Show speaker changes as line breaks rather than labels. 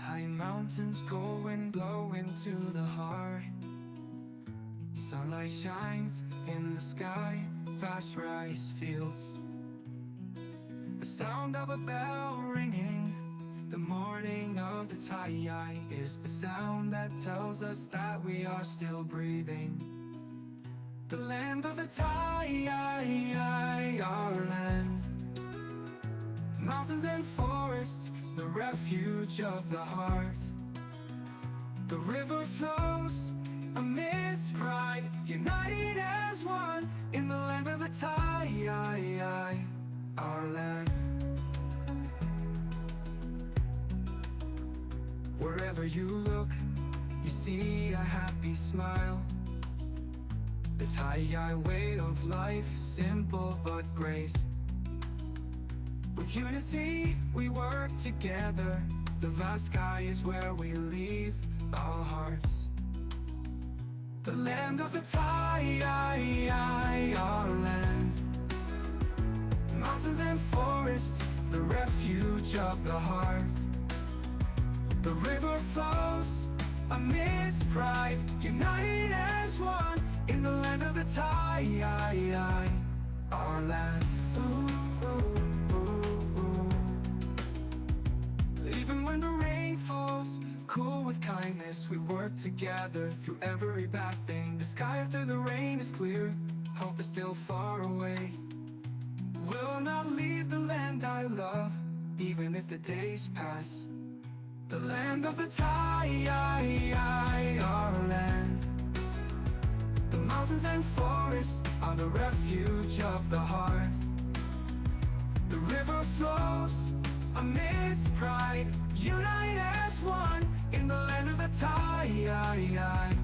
High mountains go and blow into the heart. Sunlight shines in the sky, fast rice fields. The sound of a bell ringing, the morning of the Tayai, is the sound that tells us that we are still breathing. The land of the Tayai, our land. Mountains and forests, the refuge of the heart. The river flows amidst pride, united as one in the land of the Tayai, our land. Wherever you look, you see a happy smile. The Tayai way of life, simple but great. With unity, we work together. The vast sky is where we leave our hearts. The land of the Tayai, our land. Mountains and forests, the refuge of the heart. The river flows amidst pride, united as one in the land of the Tayai, our land. Ooh, ooh. Even when the rain falls, cool with kindness, we work together through every bad thing. The sky after the rain is clear, hope is still far away. Will not leave the land I love, even if the days pass. The land of the Tayai, our land. The mountains and forests are the refuge of the heart. The river flows amidst pride, unite as one in the land of the Tayai,